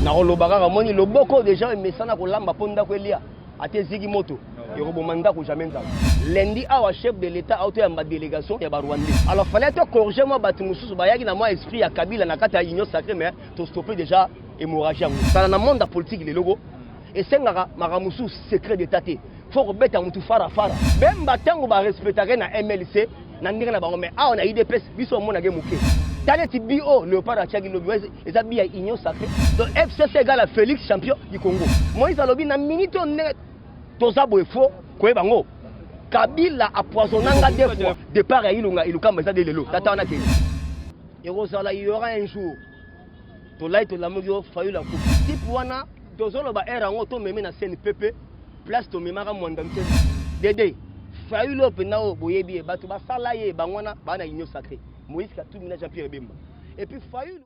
Na kolobaka ramoni loboko déjà mesana kolamba ponda kwelia ate zigi moto et robomanda ko jamais nzala. Lundi awa chef de l'état auto ya ma délégation ya Rwandais. Alors fallait te corriger moi batu mususu bayaki na moi esprit ya Kabila na kata union sacrée mais to stopper déjà hémorragie. Ça na monde politique les logos et sengaka makamusu secret d'état te. Faut rebeta mutu fara fara. Bemba tango ba respecter na MLC na ndinga na bango mais a on a IDPS biso mona ge muke. Taleti bio Léopard Achagi lobi eza bi ya union sacrée. Donc FCC égale à Félix champion du Congo. Moïse alobi na minute on toza boy faux koye bango. Kabila a poisonnanga deux fois départ ya ilunga ilukamba eza de lelo. Tata wana ke. Yerosala il y aura un jour. To lai to lamoyo fayu la coupe. Type wana tozolo ba era ngo to meme na CNPP place to memara mwanda mtende. Dede fayu lo penao boyebi e batu ba sala ye bangwana bana union sacrée. Moïse Katumbi Jean-Pierre Bemba. Et puis Fayou.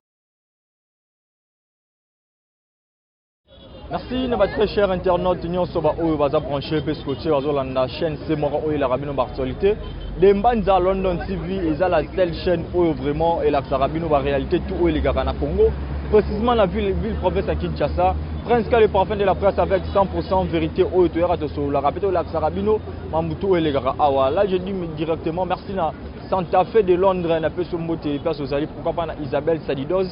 Merci notre très cher internaute Union Soba Oyo baza branché parce que tu as la chaîne c'est moi Oyo la Rabino actualité. Dembanza London TV est la seule chaîne Oyo vraiment et la Rabino ba réalité tout Oyo les gars na Congo. Précisément la ville province à Kinshasa. Prince le parfum de la presse avec 100% vérité Oyo to yara to so la rapito la Rabino Mambutu et les gars. Ah là je dis directement merci na Santa Fe de Londres na peso mbote peso zali pourquoi pas na Isabelle Sadidos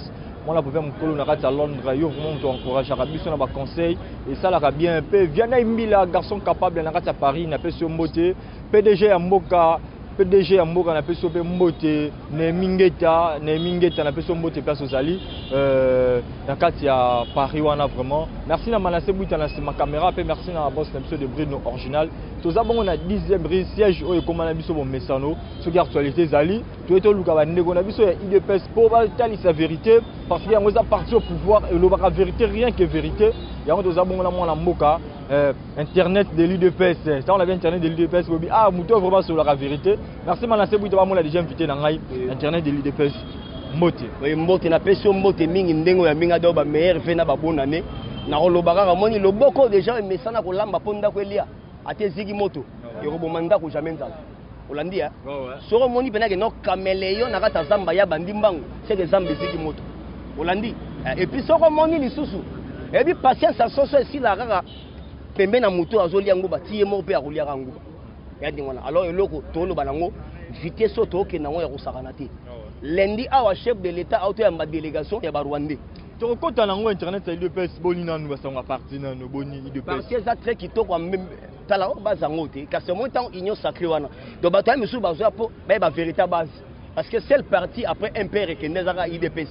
moi la pouvais mon colo na à Londres yo vraiment to encourage à biso na ba conseil et ça la bien un peu Viana Mbila garçon capable na à Paris na peso mbote PDG ya Mboka na peso be mbote ne mingeta na peso mbote peso zali na kati ya Paris wana vraiment merci na Manassé Bouita na ma caméra pe merci na boss na peso de Bruno original toza bongo na 10e siège oyo komana biso bon mesano ce qui actualité zali to eto luka ba ndeko na biso ya IDPS pour ba tali sa vérité parce qu'il y a un parti au pouvoir et le la vérité rien que vérité il y a toza bongo na mwana mboka internet de l'IDPS ça on avait internet de l'IDPS bobi ah muto vraiment sur la vérité merci Manassé Bouita ba mo la déjà invité na ngai internet de l'IDPS mbote oui mbote na peso mbote mingi ndengo ya minga do ba meilleur fait na ba bonane na kolobaka ramoni loboko déjà mesana kolamba ponda kwelia ate zigi moto et robomanda ko jamais nzala olandi hein soro moni penake no caméléon na kata zamba ya bandimbango c'est que zamba zigi moto olandi et puis soro moni lisusu et puis patience à soso ici la kaka pembe na moto azoli yango ba tie mo pe akolia yango ya dingwana alors eloko tolo banango vitesse auto ke nango ya kosakana te lundi awa chef de l'état auto ya ma délégation ya Rwandais to kota nango internet ya IDPS boni nanu basanga parti nanu boni IDPS parti za très kitoko tala o bazango te car c'est mon temps union sacrée wana do bataille misu bazo po ba véritable base parce que c'est le parti après un père et Kendezaka IDPS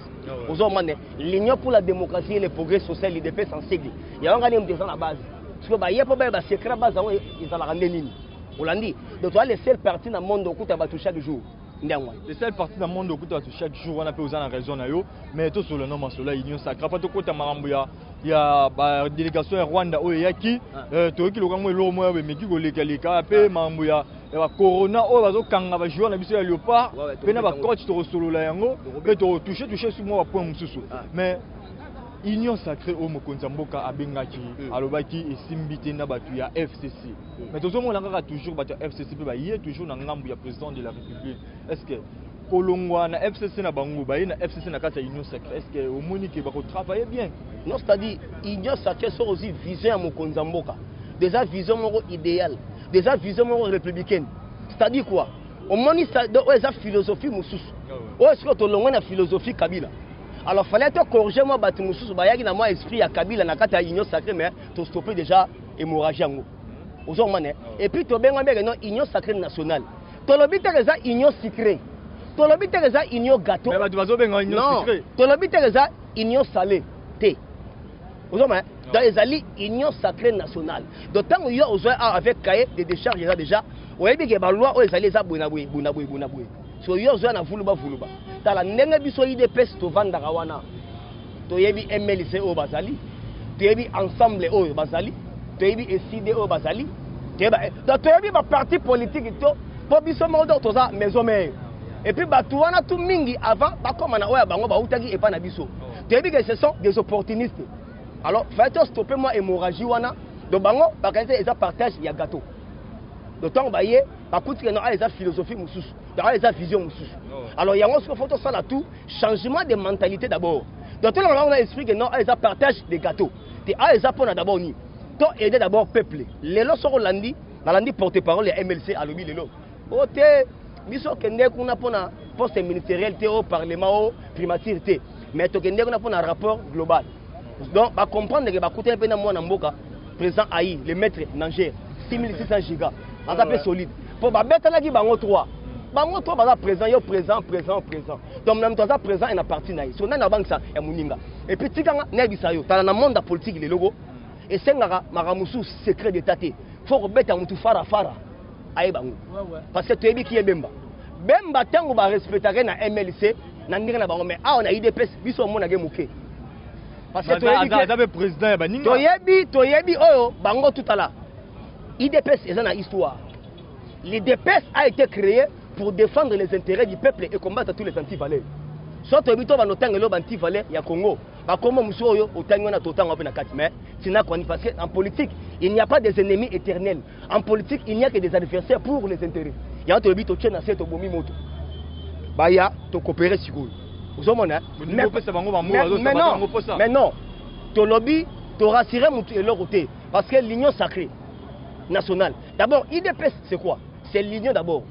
ozo mane l'union pour la démocratie et le progrès social IDPS en sigle ya ngani mtesa na base parce que ba yepo ba secret base ngo izala rande nini olandi donc toi le seul parti na monde okuta batu chaque jour. Le seul parti dans le monde où chaque jour on a pu usar la raison mais tout sur le nom sur la union sacrée pas tout côté marambuya il y a la délégation à Rwanda où il y a qui tout qui le grand le moins mais qui goleka pe marambuya et la corona oh bazo kanga ba jouer na biso ya Léopard pe na ba coach to solo la yango pe to toucher sur moi point mususu mais union sacrée au mokonza mboka abengaki alobaki esimbite na batu ya FCC mais tozo mona kaka toujours batu FCC pe ba yé toujours na ngambu ya président de la République est-ce que kolongwa na FCC na bango ba na FCC na kata union sacrée est-ce que au monique ba ko travailler bien non c'est-à-dire union sacrée sont aussi vision ya mokonza mboka déjà vision moko idéal déjà vision moko républicaine c'est-à-dire quoi au moni ça do eza philosophie mususu o est-ce que to longwa na philosophie Kabila. Alors fallait te corriger moi batu mususu bayaki na moi esprit ya Kabila na kata union sacrée mais to stopper déjà hémorragie yango ozo mané et puis to benga mbeke non union sacrée nationale to lobi te reza union secret to lobi te reza union gâteau mais batu bazo benga union secret to lobi te reza union salée té ozo mané dans les alliés union sacrée nationale d'autant yo ozo avec cahier de décharge déjà oyebi ke ba loi o ezali za bonabwe so yo ozo na vuluba tala ndenge biso IDPS to vandaka wana to yebi MLC o bazali to yebi ensemble o bazali to yebi ECD o bazali to yebi ba parti politique to po biso mo do to za maison mère et puis batu wana tout mingi avant ba koma na oya bango ba utaki epa na biso to yebi que ce sont des opportunistes alors faites stopper moi hémorragie wana do bango ba kanze eza partage ya gâteau d'autant ba yé ba kuti no a eza philosophie mususu da eza vision mususu alors yango ce faut to sala tout changement de mentalité d'abord Donc tout le monde a expliqué que non, ils ont partage des gâteaux. Et ils ont d'abord ni. Donc aider d'abord peuple. Les lots sont lundi, lundi porte-parole les MLC à l'objet les lots. Ote, biso kende kuna pona poste ministériel au parlement au primature té. Mais to kende kuna pona rapport global. Donc ba comprendre que ba coûter un peu na mwana mboka président Aïe, le maître Nanger 6600 gigas. On s'appelle solide. Pour ba bête là qui bango 3. Bango 3 ba présent, yo présent. Donc même temps ça présent et na parti na. So na banque ça et muninga. Et puis tikanga na bisayo, tala na monde politique les logo. Et sengara maramusu secret d'état té. Faut rebeta mutu fara. Aïe bango. Parce que tu es qui est Bemba. Bemba tango ba respecter na MLC na ndinga na bango mais on a IDPS biso mona ge muke. Parce que tu es président baninga. Toyebi oyo bango tout à l'heure. IDPS est une histoire. L'IDPS a été créé pour défendre les intérêts du peuple et combattre tous les anti-valeurs. Soit tu es anti-valeurs, il y a Congo. Mais parce qu'en politique, il n'y a pas des ennemis éternels. En politique, il n'y a que des adversaires pour les intérêts. Il y a un peu de Baya, tu coopérer sur vous. Mais non, ton lobby, tu rassurer leur côté. Parce que l'union sacrée nationale. D'abord, IDPS, c'est quoi? C'est l'union d'abord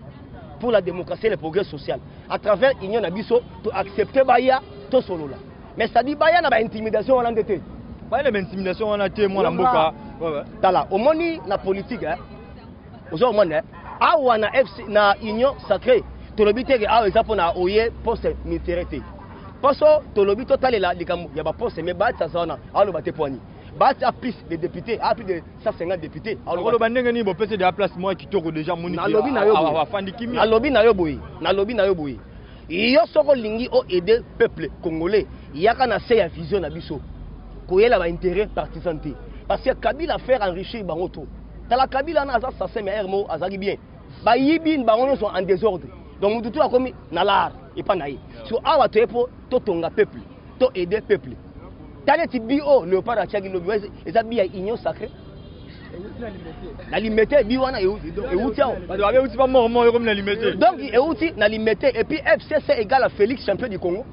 pour la démocratie et le progrès social. À travers l'union d'Abisso, tu acceptes Baya, tu solo là. Mais ça dit Baya n'a pas intimidation en endetté. Pas l'intimidation en endetté, moi, Namboka. Voilà, au moins, la politique, au moins, na union sacrée. Tu le bites à exemple na oye poste militaire. Parce que tu le bites total là, il y a pas poste mais bat ça ça na, alors batte poigny. Bat a plus de députés, a plus de 150 députés. Alors le bandenge ni bo pese de la place moi qui toko déjà moni. Na lobby na yo boy. Na lobby na yo boy. Yo soko lingi o aider peuple congolais. Yaka na se ya vision na biso. Koyela ba intérêt partisanté. Parce que Kabila faire enrichir bango to. Tala Kabila na ça c'est meilleur mot azaki bien. Ba yibin bango sont en désordre. Donc tout a commis na l'art et pas naï. So awa to epo to tonga peuple, to aider peuple. Tane ti bio le pas achagi le bio et ça bien union sacrée. La limité bi wana e outi awo. Ba doit outi pas mort comme la limité. Donc e outi na limité et puis FCC égale à Félix champion du Congo.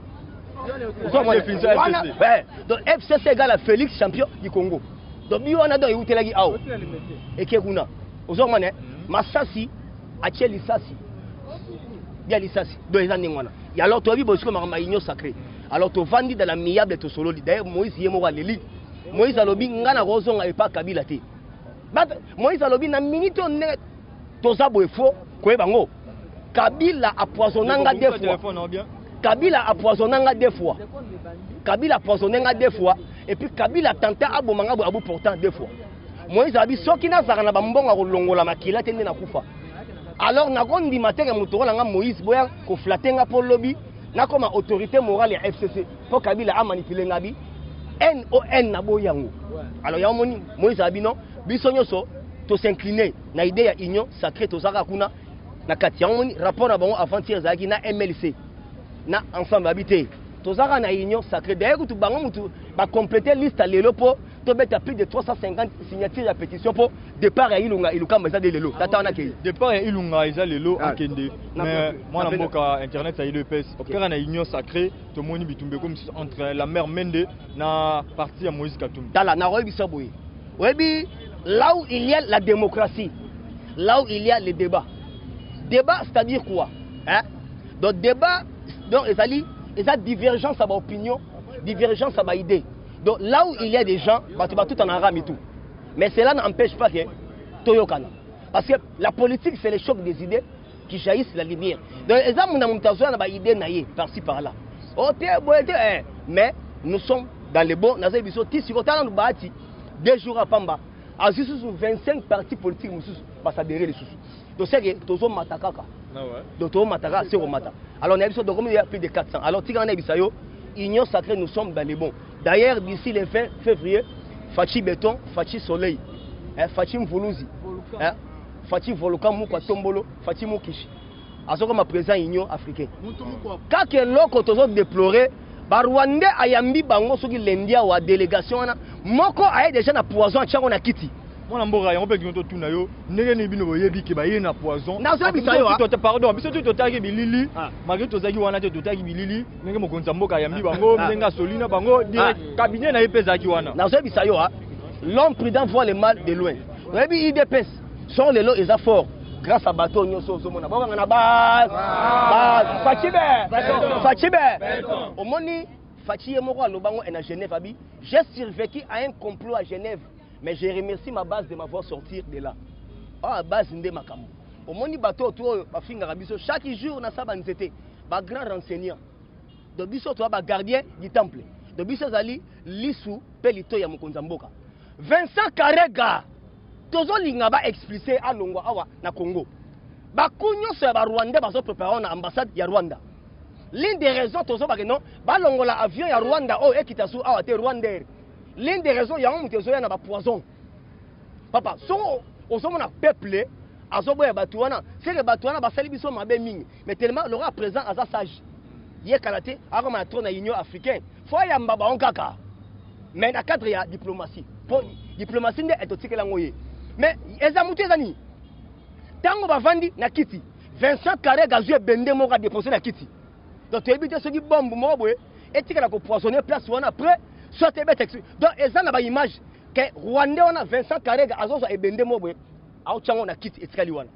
Donc FCC égale à Félix champion du Congo. Donc bi wana do e outi lagi awo. Et qui kuna. Ozomane Masasi achie lisasi. Il y a l'issasi, deux ans n'engwana. Et alors tu as vu parce que ma union sacrée. Alors tu vendis dans la miable de ton solo. D'ailleurs Moïse y est mort à l'élite. Moïse a lobby ngana rozon et pas Kabila te. Moïse a lobby na minute on est toza boy faux quoi bango. Kabila a poisonnanga deux fois. Kabila a poisonnanga deux fois. Kabila a poisonnanga deux fois et puis Kabila tenté abomanga abu pourtant deux fois. Moïse a dit soki na zara na bambonga kolongola makila tende na kufa. Alors, na gondi matériel motola nga Moïse boya ko flatenga pour lobby na comme autorité morale ya FCC pour Kabila a manipuler ngabi NON na boyango. Alors ya moni Moïse abi non biso nyoso to s'incliner na idée ya union sacrée to saka kuna na kati ya moni rapport na bango avant-hier zaki na MLC na ensemble habité to saka na union sacrée d'ailleurs tu bango mutu ba compléter liste lelo pour to beta plus de 350 signatures de pétition pour départ à Ilunga Iluka Meza de Lelo. Départ à Ilunga Isa Lelo à Kende. Mais moi na mboka internet ça IDPS. Car na union sacrée to moni bitumbe comme entre la mère Mende na parti à Moïse Katumbi. Tala na robi saboui. Webi là où il y a la démocratie, là où il y a les débats. Débat c'est-à-dire quoi? Hein? Donc débat donc et ça divergence à ma opinion, divergence à ma idée. Donc là où il y a des gens, tu vas tout en arabe et tout. Mais cela n'empêche pas que Toyokana. Parce que la politique, c'est le choc des idées qui jaillissent la lumière. Donc, exemple, on a des idées naïves par-ci par-là. Mais nous sommes dans les bons. Nous avons 2 jours à Pamba. À 25 partis politiques, nous avons adhéré les sous. Donc, c'est que nous avons matakaka. Donc, nous avons mataka, c'est mata. Alors, on a plus de 400. Alors, si on a union sacrée, nous sommes dans les bons. D'ailleurs, d'ici le 20 février, Fachi Béton, Fachi Soleil, Fachi Mvoulouzi, Fachi Volcan Moukwa Tombolo, Fachi Moukishi. Alors, comme président union africaine. Quand que l'autre toujours déploré, Rwanda a yambi bango soki lendia wa délégation na moko a déjà na poison tchango na kiti. Moi, je suis un peu tout nayo. N'est-ce pas bino boyebi ki baye na poison. Non, c'est biso yo. Pardon, biso tu totaki bilili. Malgré tozaki wana te totaki bilili. N'est-ce pas mokonza mboka yambi bango, nenga solina bango, direct cabinet na epezaki wana. Non, c'est biso yo. L'homme prudent voit le mal de loin. Rebi IDPS sont les lots et forts grâce à bateau nyoso somona. Bon on a base. Fachibe. Au moni Fachibe moko alobango en Genève abi. J'ai survécu à un complot à Genève. Mais je remercie ma base de m'avoir sorti de là. Ah, base de Makamo. Au moni bateau, chaque jour, na saba nzete, ba grand renseignant. De biso to ba gardien du temple. De biso zali lisu pelito ya mokonza mboka. Vincent Karega. Tozo linga ba expliquer à Longwa awa na Congo. Ba kunyo se ba Rwanda ba so préparer na ambassade ya Rwanda. L'une des raisons tozo ba que non, ba longola avion ya Rwanda o ekitasu awa te Rwandair. L'une des raisons, il y a un mouvement de poison. Papa, si on a un peuple, c'est que Batouana va salir son mabé ming. Mais tellement, le roi présent à sa sage. Il y a Kalaté, avant la trône à l'Union africaine. Il faut y avoir un baba en caca. Mais dans le cadre, il y a diplomatie. Pour diplomatie, c'est aussi que la moye. Mais, ils ont monté les amis. Tant qu'on va vendre, na Kiti. Vincent Carré, Gazoué, Bende, Mora, déposé na Kiti. Donc, tu as évité ceux qui bombent, et tu as poisonné place, ou après. Soit bête expliqué. Donc, et ça n'a pas image que Rwanda on a Vincent Karega Azozo et Bende Mobwe, Aouchango na kit et Tkaliwana.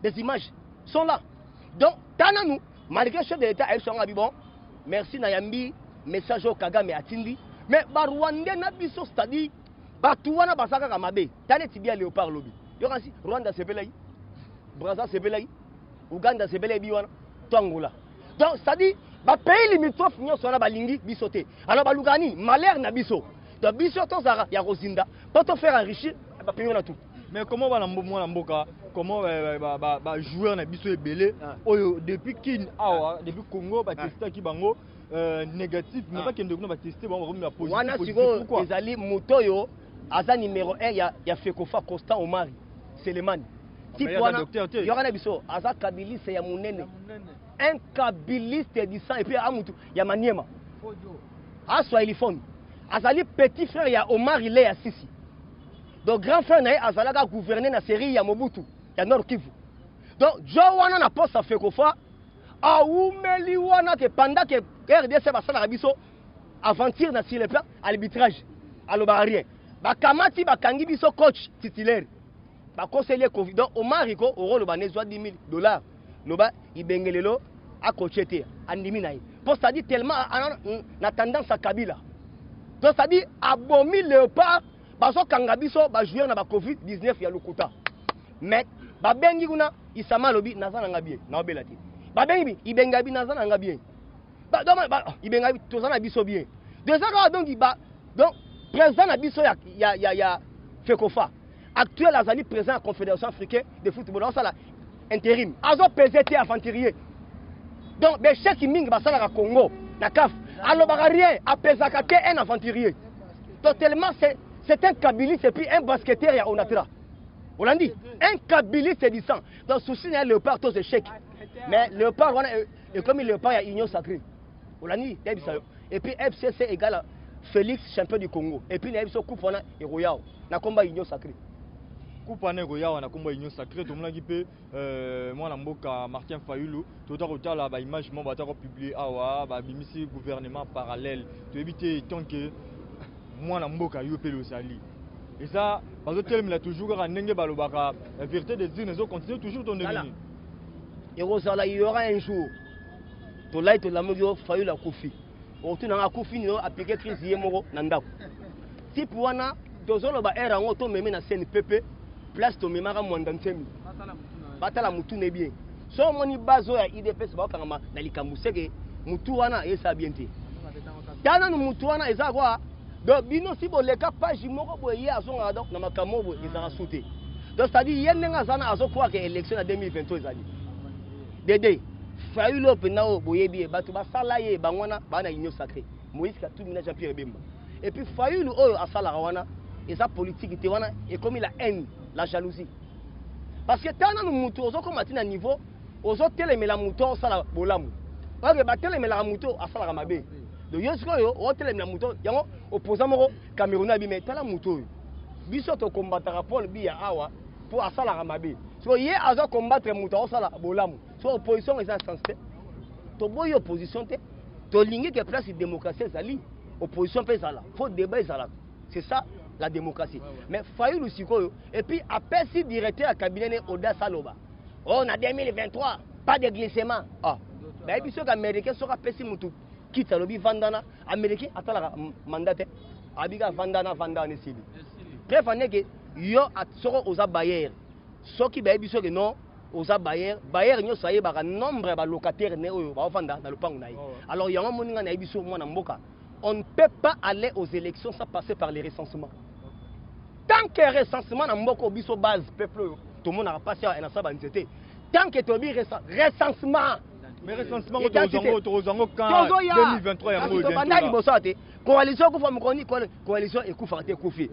Des images sont là. Donc, Tananou, malgré le chef de l'État, elle sont bon. Merci Nayambi, message au Kagame Atindi. Mais Rwanda n'a pas biso c'est-à-dire Batouana Basaka Kamabe. Tane Tibia Léopard Lobby. Yoransi, Rwanda c'est belay. Brazza c'est belay. Ouganda c'est belay biwana. Tangola. Donc, c'est-à-dire ba pays limitrophe nyo sona balingi bisoté. Alors ba lugani malheur na biso. Donc biso to zara ya Rosinda, pour te faire enrichir ba pays na tout. Mais comment va na mboka, comment ba joueur na biso ebelé oyo depuis kin awa, depuis Congo ba tester ki bango négatif, mais pas kende kuna ba tester bango ba positif. Wana siko ezali motoyo aza numéro 1 ya Fekofa Constant Omari. Selemani. Type wana yorana biso aza kabiliste ya munene. Un kabiliste du sang et puis Amutu, il y a Maniema. Aswa Elifon. Azali petit frère, il y a Omar Ile à Sisi. Donc grand frère, il y a Azalaga gouverner la série, il y a Mobutu, il y a Nord Kivu. Donc Jowana n'a pas sa fait qu'on fait. Aoumeli wana que pendant que RDC va s'en rabiso, aventure sur le plan, à l'arbitrage, à l'obarien. Bakamati, Bakangi biso coach titulaire. Conseiller Covid. Donc Omar Rico, au rôle de $10 000. Loba ibengelelo a coaché andimi naï. Pour ça dit tellement na tendance à Kabila. Donc ça dit abomi léopard baso kangabiso ba jouer na ba Covid-19 ya lokuta. Mais ba bengi kuna isama lobi nazana ngabie na obelati. Ba bengi ibengabi nazana ngabie. Ba ibengabi tozana biso bien. De ça donc donc président na biso ya Fekofa. Actuel azali président à la Confédération africaine de football. Ça là intérim. Azo PZT aventurier. Donc, les chefs qui mingent à Congo, na CAF, alors rien, à Pesakate un aventurier. Donc, tellement c'est un kabiliste et puis un basketteur à Onatra. On l'a dit, un kabiliste c'est du sang. Donc, souci, il y a le léopard, tous échecs. Mais le léopard, et comme le léopard, il y a union sacrée. On l'a dit, et puis FCC égale à Félix, champion du Congo. Et puis, il y a une coupe, on a et Royal. Na combat union sacrée. Coupané Roya na combat union sacrée tout le monde qui peut moi na mboka Martin Fayulu tout à la ba image mon bata publier awa ba bimisi gouvernement parallèle to éviter tant que moi na mboka yo pe le sali et ça parce que tel a toujours en ndenge balobaka la vérité de dire nous continue toujours ton devenu et Rosala il y aura un jour to light la mo Fayulu akufi o tu na akufi no appliquer crise yemoro na ndako si pour wana tozolo ba era ngo to meme na CNPP place to memara mwandantemi batala mutu ne bien so moni bazo ya IDPS ba kangama na likambuseke mutu wana esa bien te tana no mutu wana eza kwa do bino si bo leka page moko boye azonga donc na makamo bo ezara sauté donc ça dit yenne nga zana azokwa ke élection en 2023 ezali dede Fayulu penao boye bien batu ba sala ye bangwana bana union sacrée Moïse Katumbi Jean-Pierre Bemba et puis Fayulu oyo asala wana eza politique te wana et comme il a haine la jalousie. Parce que tant nous moutons, on comme à niveau, aux autres télémela mouton, ça la bolamu. Parce que télémela mouton, à ça la ramabé. De yosko, on télémela mouton, yango opposant moro Cameroun abimé, tant la mouton. biso to combattre Paul Biya awa pour asala ramabe so ye azo combattre muto osala bolamu so opposition est sens te to boy opposition te to lingi que place démocratie ezali opposition pe ezala faut débat ezala c'est ça la démocratie mais fayu lusiko et puis après si directeur à cabinet Oda Saloba on a 2023 pas de glissement ah ben biso que américain sera pesi mutu quitte lobi vandana américain atala mandat abiga vandana sibi bref on est que yo soro oza bayer soki ba biso que non oza bayer nyo saye ba nombre ba locataire ne oyo ba vanda na lopango na ye alors yango moninga na biso mwana mboka on ne peut pas aller aux élections sans passer par les recensements tant que recensement na mboko biso base peuple tout le monde a passé à na saba nzete tant que to bi recensement mais recensement tozango quand 2023 ya mo banda liboso te coalition kufa mukoni coalition ekufa te kufi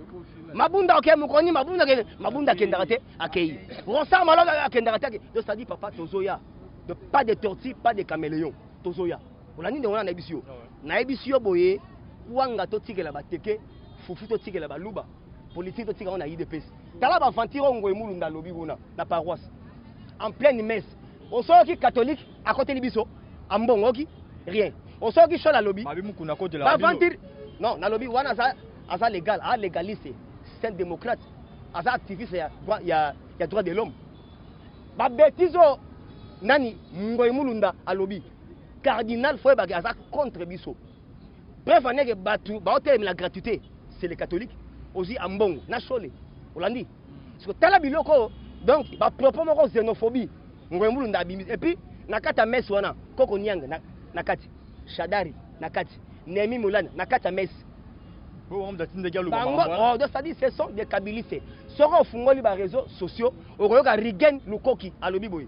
mabunda ke mukoni mabunda kendaka te akei rosa malo akendaka te donc ça dit papa tozoya de pas de tortue pas de caméléon tozoya olani nde wana na ebisio na ebisio boye wanga to tikela bateke fufu to tikela baluba politique to tikela na IDPS tala ba ventiro ngoy mulunda lobi kuna na paroisse en pleine messe on sort qui catholique à côté de biso ambongo qui rien on sort qui chola lobby babi mukuna côté la non na lobby wana ça légal a légaliste c'est un démocrate asa activiste ya droit de l'homme ba bêtise nani ngoy mulunda a lobby cardinal foi ba asa contre biso bref on est que batu ba hôtel la gratuité c'est les catholiques aussi ambongo na cholé olandi parce que tala biloko donc ba propos moko xénophobie et puis nakata messe wana koko nyanga nakati shadari nakati nemi mulana nakata messe bon de dialogue oh donc ça dit ce sont des kabilistes soko fungoli ba réseaux sociaux okoyoka rigen lukoki alobi boy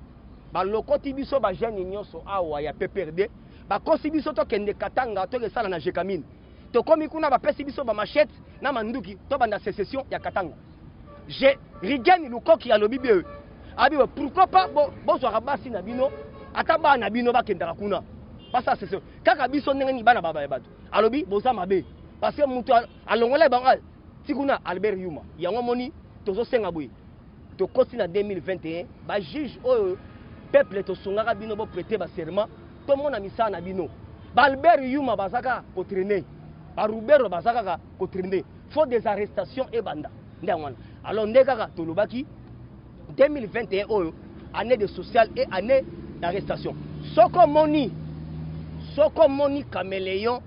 ba lokoti biso ba jeune nyonso awa ya PPRD ba kosi biso to kende katanga to ke sala na jekamine to komi kuna ba pesi biso ba machette na manduki to banda sécession ya katanga je rigen lukoki alobi be abi pourquoi pas bon so rabasi na bino ataba na bino ba kendaka kuna pasa c'est ça kaka biso ndenge bana baba ya bato alobi boza mabe parce que mutu alongola banga tikuna Albert Yuma yango moni tozo senga boy to kosi na 2021 ba juge o peuple to songaka bino bo prêter ba serment to mona misa na bino ba Albert Yuma bazaka ko traîner ba Roubero bazaka ko traîner faut des arrestations et banda ndangwana alors ndekaka to lobaki 2021 année de social et année d'arrestation. Soko moni caméléon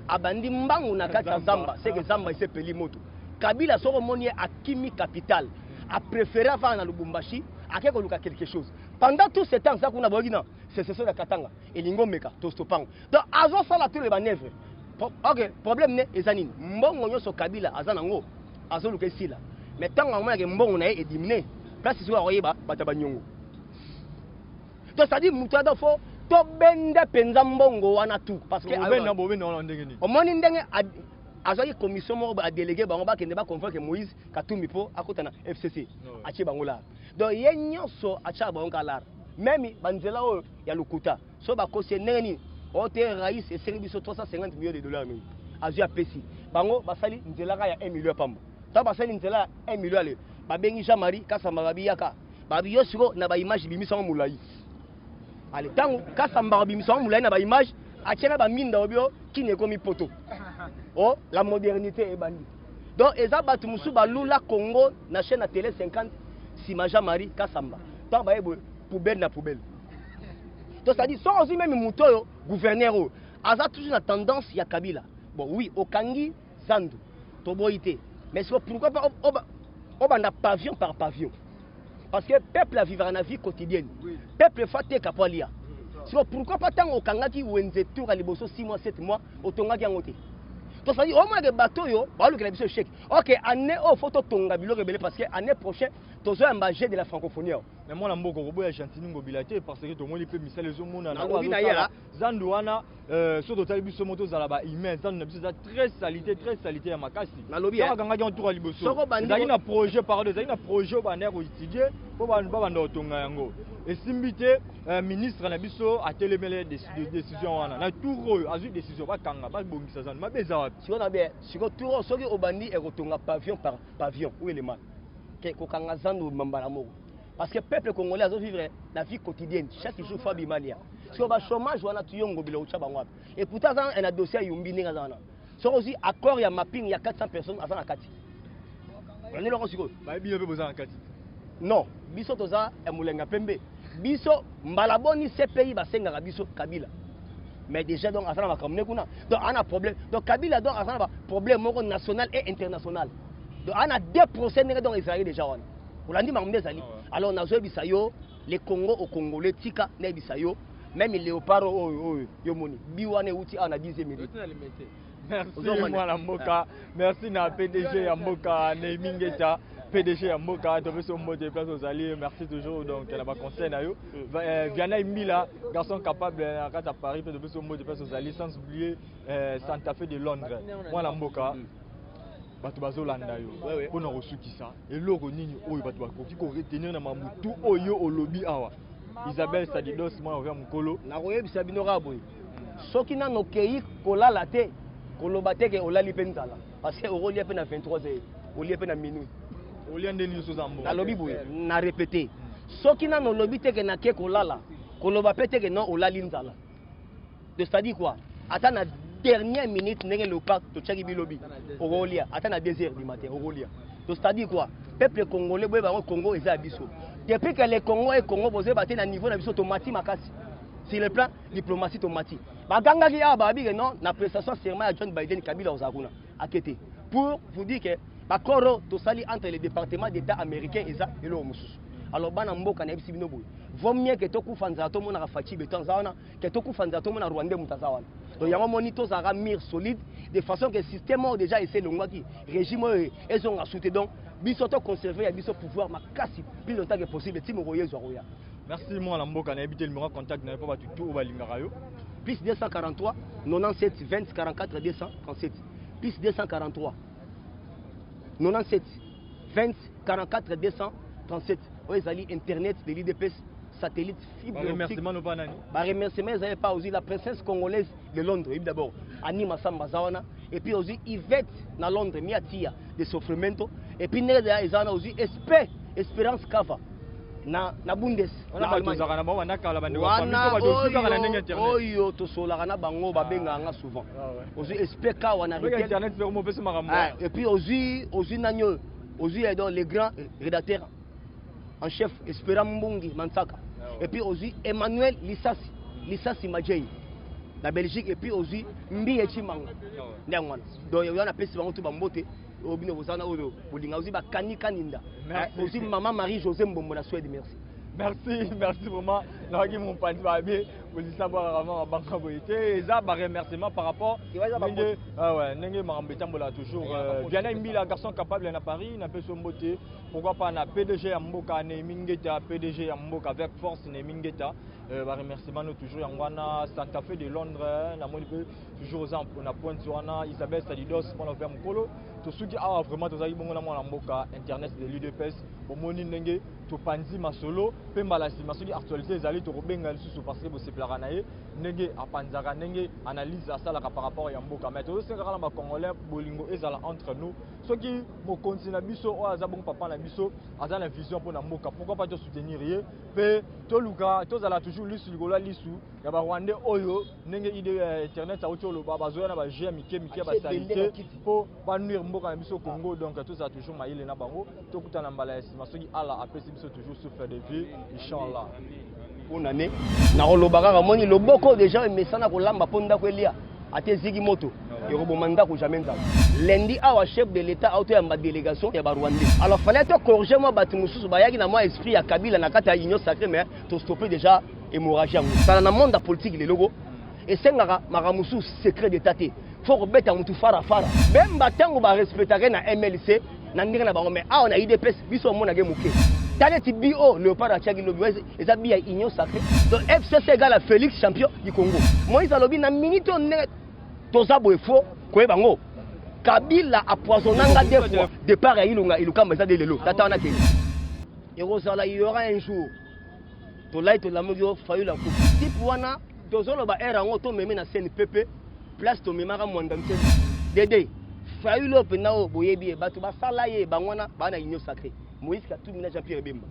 abandi mbangu na kati zamba c'est que zamba ise peli moto Kabila soko moni a Kimi capital a préféré avant na Lubumbashi a quelque chose pendant tout ce temps ça kuna bogina c'est ce de Katanga et lingo meka to stopango donc azo sala tous les manœuvres OK problème ne ezanine mbongo nyoso Kabila azanango azo luka sila mais tant on a que mbongo na éliminer place sur oyeba bataba nyongo to ça dit mutada fo to benda penza mbongo wana tout parce que omoni ndenge azaki commission mo a délégué bango ba kende ba convoquer Moïse Katumbi po akotana FCC achi bango la donc ye nyonso acha bango kala même banzela o ya lukuta so ba kosi ndenge o te rais et service 350 millions de dollars même azu ya pesi bango basali nzela ka ya 1 million pamba ta basali nzela 1 million ale babengi Jean-Marie Kasamba babiyaka babi yosiko na ba image bimisango mulai ale tango Kasamba bimisango mulai na ba image achena ba minda obio kine komi poto oh la modernité est bandi donc eza batu musu balula Congo na chaîne à télé 50 sima Jean-Marie Kasamba tant ba ebo poubelle na poubelle donc ça dit sans aussi même mutoyo gouverneur aza toujours la tendance ya Kabila bon oui okangi zandu toboité mais pourquoi pas on pavillon par pavillon parce que peuple vivra na vie quotidienne peuple faté kapolia pourquoi pas tant okangaki wenze tour à liboso 6 mois 7 mois otongaki yangote to ça dit au moins que bateau yo ba le biso chèque OK année au photo tonga biloko belé parce que année prochaine tozo embagé de la francophonie. Mais moi, je suis gentil mobilité parce que tout le monde peut misser les hommes. Zandouana, surtout au bus moto zalaba immense. Zandouana très salité à Makassi. Nalobi. Quand on a un tour à Liboso. Il y a un projet pardon, il y a un projet pour étudier pour banda tonga yango. Et simbité ministre na biso a télémélé décision wana. Na tour a eu décision ba kanga ba bongisa zan ma beza. Si on a bien, si on tour soki obandi et rotonga pavillon par pavillon. Où est le mal? Que kanga zandu mambala mo. Parce que le peuple congolais a vivre la vie quotidienne. Chaque jour, il faut bien. Si on a chômage, on a tout le monde. Et pourtant, on a un dossier à Yumbi. Si on a un accord, il y a un mapping, il y a 400 personnes à Kati. On est là aussi. Non, biso toza e mulenga pembe. Biso mbalaboni ces pays basenga biso Kabila. Mais déjà donc asana bakamne kuna. Donc on a problème. Donc Kabila donc asana ba problème national et international. Donc on a 2% donc Israël déjà on. Olandi mamde zali. Alors on a joué bisayo les Congo au Congolais tika ne bisayo même les léopards yomoni. Biwane uti on a 10e minute. Merci moi la Mboka. Merci na PDG ya Mboka Neymingeta. PDG ya Mboka to beso mo de place aux alliés. Merci toujours donc la ba conseil na yo. Viana Mila garçon capable à Paris to beso mo de place aux alliés sans oublier Santa Fe de Londres. Moi la Mboka. Bato bazolanda yo pona kosukisa eloko nini oyo bato bakoki ko retenir na mamutu oyo olobi awa Isabelle Sadidos moi ovia mukolo na koyebisa bino raboy soki nano kei kolala te koloba te ke olali pe nzala parce que okolia pe na 23h olia pe na minuit olia ndeni so zambo na lobi boye na répéter soki nano lobi te ke na ke kolala koloba pe te ke non olali nzala c'est-à-dire quoi ata na dernière minute ndenge le parc to tchaki bilobi okolia ata na 2h du matin okolia to c'est-à-dire quoi peuple congolais boye ba Congo eza biso depuis que les Congo et Congo posé baté na niveau na biso tomati makasi sur le plan diplomatie tomati baganga ki aba bi non na prestation serment à John Biden Kabila ozakuna akete pour vous dire que bakoro to sali entre les départements d'état américains eza elo mususu. Alors bana mboka na ebisi bino boye vaut mieux que tokufa nzala to mona fachi beton zawana que tokufa nzala to mona Rwanda mutazawana. Donc yango moni to zara mire solide de façon que système déjà essaie le ngwaki régime et son asouté donc biso to conserver ya biso pouvoir makasi plus longtemps que possible timo royezo roya. Merci moi la mboka na ebité le numéro contact na pas tout balingara yo plus 243 97 20 44 237 plus 243 97 20 44 237. Oui, ils internet de l'IDPS satellite fibre optique. Remerciement ils n'avaient pas aussi la princesse congolaise de Londres d'abord Anima Samba Zawana et puis aussi Yvette na Londres Miatia de Sofremento et puis ils ont aussi Espérance Kava na Bundes na Allemagne. Oyo to sola na bango babenga nga souvent. Aussi Espeka wana internet et puis aussi nanyo aussi dans les grands rédacteurs en chef Espera Mbungi Mansaka et puis aussi Emmanuel Lissasi Madjei la Belgique et puis aussi Mbi Echimanga ndangwana donc il y a pesi bango to bambote obino bozana oyo bolinga aussi bakani kaninda aussi maman Marie José Mbombo na Suède merci vraiment naki mon pandi ba bien vous savoir vraiment banka boité ça ba remerciement par rapport nenge marambetambola toujours bien aimé la garçon capable na Paris na peso mbote pourquoi pas na PDG ya Mboka Neymingeta PDG ya Mboka avec force Neymingeta ba remerciement nous toujours yangwana Santa Fe de Londres na moni toujours on a point sur ana Isabelle Sadidos pour faire mukolo to suki a vraiment to zaki bongo na mwana Mboka internet de l'UDPS bomoni ndenge to panzi masolo pe mbalasi masoli actualité ezali to kobenga lisusu parce que bo seplara na ye ndenge apanzaka ndenge analyse asalaka par rapport ya Mboka mais to sengaka na ba congolais bolingo ezala entre nous soki mokonzi na biso o aza bon papa na biso aza na vision pour na Mboka pourquoi pas to soutenir ye pe to luka to zala toujours lisu ligola lisu ya ba Rwandais oyo ndenge ide internet a otolo ba bazoya na ba GM mike ba salité pour pas nuire Mboka na biso Congo donc to za toujours maïle na bango to kutana mbala masoki ala apesi biso toujours souffle de vie inchallah pour année na kolobaka kamoni loboko déjà mesana kolamba ponda kwelia ateziki moto yokobomanda ko jamais nzala lundi awa chef de l'état auto ya ma délégation ya ba Rwandais alors fallait to corriger moi batu mususu bayaki na moi esprit ya Kabila na kata ya union sacrée mais to stopper déjà hémorragie ça na monde politique les logo et sengaka makamusu secret d'état te faut rebeta mutu fara même batango ba respecter na MLC na ndinga na bango mais awa na IDPS biso mona ge muke Taleti bio Léopard Achagi lobi eza bi ya union sacrée. Donc FCC égale à Félix champion du Congo. Moïse alobi na minute on net toza boy faux ko bango. Kabila a poisonnanga deux fois départ ya ilunga ilukamba eza de lelo. Tata wana te. Il y aura un jour. To lai to lamu yo fayu la coupe. Type wana tozolo ba era ngo to meme na CNPP place to memara mwanda mtende. Dede fayu lo pena o boyebi e batu ba sala ye bangwana bana union sacrée. Moïse Katumbi na Jean-Pierre Bemba.